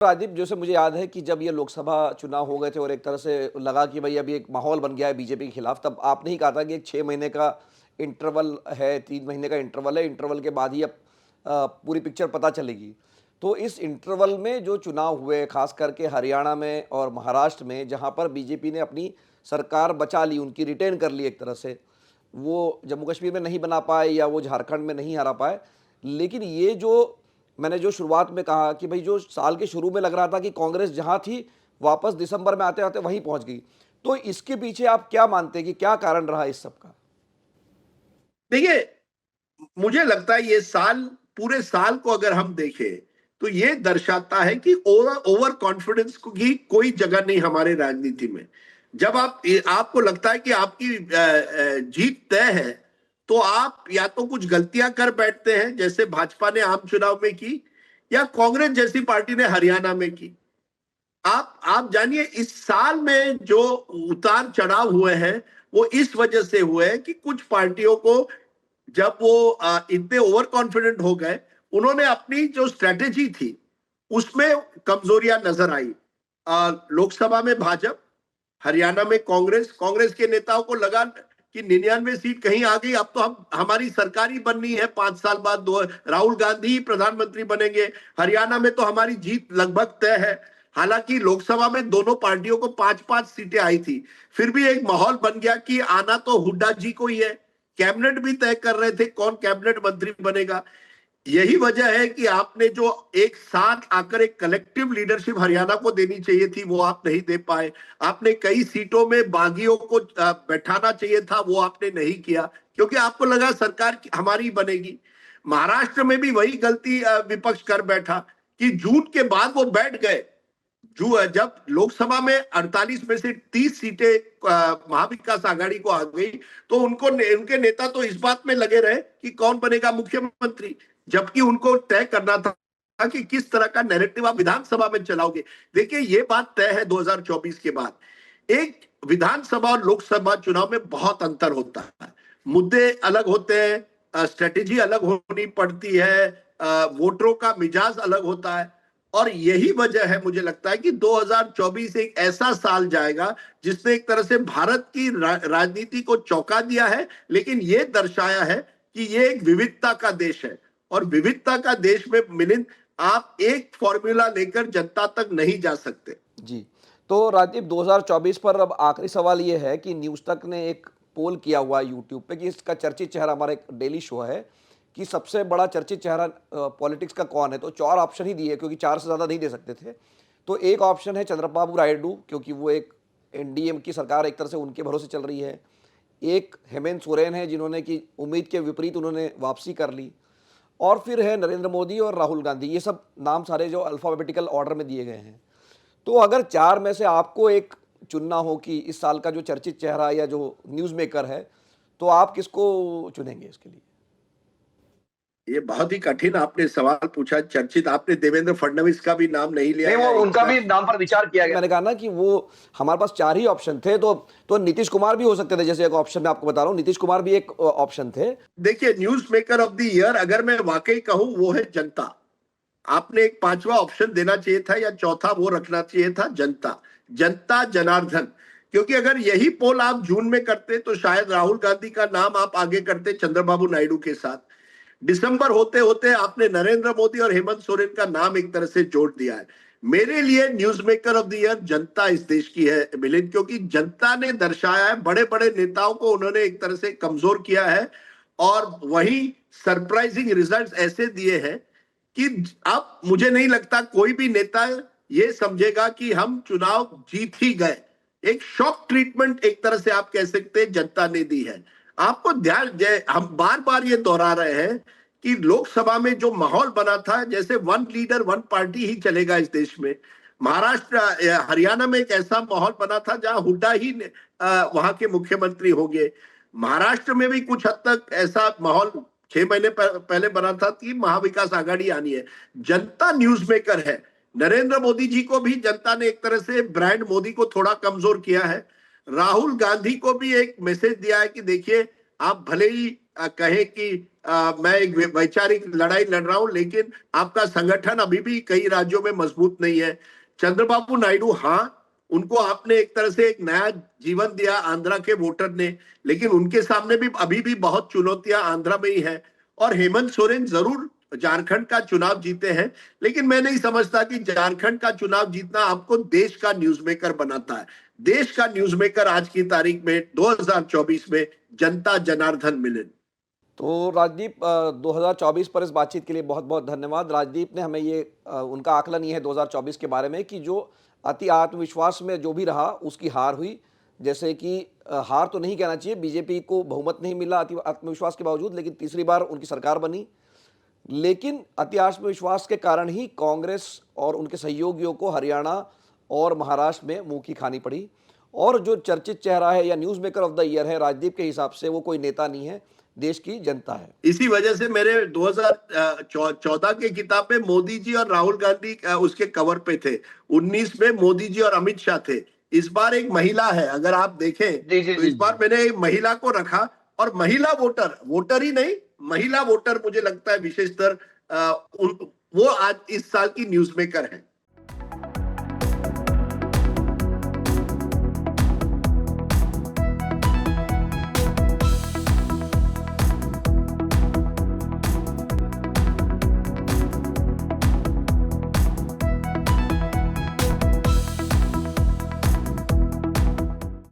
राजदीप, जैसे मुझे याद है कि जब ये लोकसभा चुनाव हो गए थे और एक तरह से लगा कि भाई अभी एक माहौल बन गया है बीजेपी के खिलाफ, तब आपने ही कहा था कि एक 6 महीने का इंटरवल है, 3 महीने का इंटरवल है, इंटरवल के बाद ही अब पूरी पिक्चर पता चलेगी। तो इस इंटरवल में जो चुनाव हुए, खास करके हरियाणा में और महाराष्ट्र में, जहां पर बीजेपी ने अपनी सरकार बचा ली, उनकी रिटेन कर ली एक तरह से, वो जम्मू कश्मीर में नहीं बना पाए या वो झारखंड में नहीं हरा पाए। लेकिन ये जो मैंने जो शुरुआत में कहा कि भाई जो साल के शुरू में लग रहा था कि कांग्रेस जहां थी वापस दिसंबर में आते आते वहीं पहुंच गई, तो इसके पीछे आप क्या मानते हैं कि क्या कारण रहा इस सब का? देखिए, मुझे लगता है ये साल, पूरे साल को अगर हम देखें तो ये दर्शाता है कि ओवर कॉन्फिडेंस की कोई जगह नहीं हमारे राजनीति में। जब आपको लगता है कि आपकी जीत तय है, तो आप या तो कुछ गलतियां कर बैठते हैं, जैसे भाजपा ने आम चुनाव में की, या कांग्रेस जैसी पार्टी ने हरियाणा में की। आप जानिए, इस साल में जो उतार चढ़ाव हुए हैं वो इस वजह से हुए हैं कि कुछ पार्टियों को, जब वो इतने ओवर कॉन्फिडेंट हो गए, उन्होंने अपनी जो स्ट्रेटेजी थी उसमें कमजोरियां नजर आई। लोकसभा में भाजपा, हरियाणा में कांग्रेस कांग्रेस के नेताओं को लगा कि 99 सीट कहीं आ गई, अब तो हम हमारी सरकार ही बननी है 5 साल बाद, दो राहुल गांधी ही प्रधानमंत्री बनेंगे, हरियाणा में तो हमारी जीत लगभग तय है। हालांकि लोकसभा में दोनों पार्टियों को 5-5 सीटें आई थी, फिर भी एक माहौल बन गया कि आना तो हुड्डा जी को ही है। कैबिनेट भी तय कर रहे थे कौन कैबिनेट मंत्री बनेगा। यही वजह है कि आपने जो एक साथ आकर एक कलेक्टिव लीडरशिप हरियाणा को देनी चाहिए थी, वो आप नहीं दे पाए। आपने कई सीटों में बागियों को बैठाना चाहिए था, वो आपने नहीं किया, क्योंकि आपको लगा सरकार हमारी बनेगी। महाराष्ट्र में भी वही गलती विपक्ष कर बैठा कि जून के बाद वो बैठ गए। जो जब लोकसभा में 48 में से 30 सीटें महाविकास आघाड़ी को आ गई, तो उनके नेता तो इस बात में लगे रहे कि कौन बनेगा मुख्यमंत्री, जबकि उनको तय करना था कि किस तरह का नैरेटिव आप विधानसभा में चलाओगे। देखिए, ये बात तय है 2024 के बाद। एक विधानसभा और लोकसभा चुनाव में बहुत अंतर होता है, मुद्दे अलग होते हैं, स्ट्रेटेजी अलग होनी पड़ती है, वोटरों का मिजाज अलग होता है। और यही वजह है, मुझे लगता है कि 2024 एक ऐसा साल जाएगा जिसने एक तरह से भारत की राजनीति को चौंका दिया है, लेकिन यह दर्शाया है कि ये एक विविधता का देश है। और विविधता का देश में मिलिंद, आप एक फॉर्मूला लेकर जनता तक नहीं जा सकते। जी, तो राजदीप, 2024 पर अब आखिरी सवाल ये है कि न्यूज़ तक ने एक पोल किया हुआ है यूट्यूब पे कि इसका चर्चित चेहरा, हमारा एक डेली शो है, कि सबसे बड़ा चर्चित चेहरा पॉलिटिक्स का कौन है। तो 4 ऑप्शन ही दिए क्योंकि 4 से ज़्यादा नहीं दे सकते थे। तो एक ऑप्शन है चंद्रबाबू नायडू, क्योंकि वो एक एनडीए की सरकार एक तरह से उनके भरोसे चल रही है। एक हेमंत सोरेन है, जिन्होंने कि उम्मीद के विपरीत उन्होंने वापसी कर ली। और फिर है नरेंद्र मोदी और राहुल गांधी। ये सब नाम सारे जो अल्फ़ाबेटिकल ऑर्डर में दिए गए हैं। तो अगर 4 में से आपको एक चुनना हो कि इस साल का जो चर्चित चेहरा या जो न्यूज़ मेकर है, तो आप किसको चुनेंगे इसके लिए? ये बहुत ही कठिन आपने सवाल पूछा। चर्चित, आपने देवेंद्र फडणवीस का भी नाम नहीं लिया, नहीं, वो उनका भी नाम पर विचार किया गया। मैंने कहा ना कि वो हमारे पास 4 ही ऑप्शन थे, तो नीतीश कुमार भी हो सकते थे। जैसे एक ऑप्शन मैं आपको बता रहा हूँ, नीतीश कुमार भी एक ऑप्शन थे। देखिए, news maker of the year अगर मैं वाकई कहूं, वो है जनता। आपने एक 5वां ऑप्शन देना चाहिए था, या चौथा वो रखना चाहिए था, जनता। जनता जनार्दन। क्योंकि अगर यही पोल आप जून में करते तो शायद राहुल गांधी का नाम आप आगे करते चंद्रबाबू नायडू के साथ। दिसंबर होते होते आपने नरेंद्र मोदी और हेमंत सोरेन का नाम एक तरह से जोड़ दिया है। मेरे लिए news maker of the year जनता इस देश की है मिलिंद, क्योंकि जनता ने दर्शाया है, बड़े बड़े नेताओं को उन्होंने एक तरह से कमजोर किया है, और वही सरप्राइजिंग रिजल्ट्स ऐसे दिए हैं कि अब मुझे नहीं लगता कोई भी नेता ये समझेगा कि हम चुनाव जीत ही गए। एक शॉक ट्रीटमेंट एक तरह से आप कह सकते हैं जनता ने दी है। आपको ध्यान, हम बार बार ये दोहरा रहे हैं कि लोकसभा में जो माहौल बना था, जैसे वन लीडर वन पार्टी ही चलेगा इस देश में। महाराष्ट्र, हरियाणा में एक ऐसा माहौल बना था जहां हुड्डा ही वहां के मुख्यमंत्री होंगे। महाराष्ट्र में भी कुछ हद तक ऐसा माहौल 6 महीने पहले बना था कि महाविकास आघाड़ी आनी है। जनता न्यूज मेकर है। नरेंद्र मोदी जी को भी जनता ने एक तरह से ब्रांड मोदी को थोड़ा कमजोर किया है। राहुल गांधी को भी एक मैसेज दिया है कि देखिए, आप भले ही कहें कि मैं एक वैचारिक लड़ाई लड़ रहा हूं, लेकिन आपका संगठन अभी भी कई राज्यों में मजबूत नहीं है। चंद्रबाबू नायडू, हाँ, उनको आपने एक तरह से एक नया जीवन दिया आंध्रा के वोटर ने, लेकिन उनके सामने भी अभी भी बहुत चुनौतियां आंध्रा में ही है। और हेमंत सोरेन जरूर झारखंड का चुनाव जीते हैं, लेकिन मैं नहीं समझता कि झारखंड का चुनाव जीतना आपको देश का न्यूज़मेकर बनाता है। देश का न्यूज़मेकर आज की तारीख में 2024 में जनता जनार्दन मिलन। तो राजदीप, 2024 पर इस बातचीत के लिए बहुत बहुत धन्यवाद। राजदीप ने हमें ये उनका आकलन ये है 2024 के बारे में कि जो अति आत्मविश्वास में जो भी रहा उसकी हार हुई। जैसे कि हार तो नहीं कहना चाहिए, बीजेपी को बहुमत नहीं मिला अति आत्मविश्वास के बावजूद, लेकिन तीसरी बार उनकी सरकार बनी। लेकिन अति आत्मविश्वास के कारण ही कांग्रेस और उनके सहयोगियों को हरियाणा और महाराष्ट्र में मुंह की खानी पड़ी। और जो चर्चित चेहरा है या news maker of the year है राजदीप के हिसाब से, वो कोई नेता नहीं है, देश की जनता है। इसी वजह से मेरे 2014 के किताब में मोदी जी और राहुल गांधी उसके कवर पे थे। 19 में मोदी जी और अमित शाह थे। इस बार एक महिला है, अगर आप देखें जी जी तो जी इस बार जी। मैंने एक महिला को रखा, और महिला वोटर, वोटर ही नहीं, महिला वोटर मुझे लगता है विशेषतर वो आज इस साल की न्यूज़ मेकर है।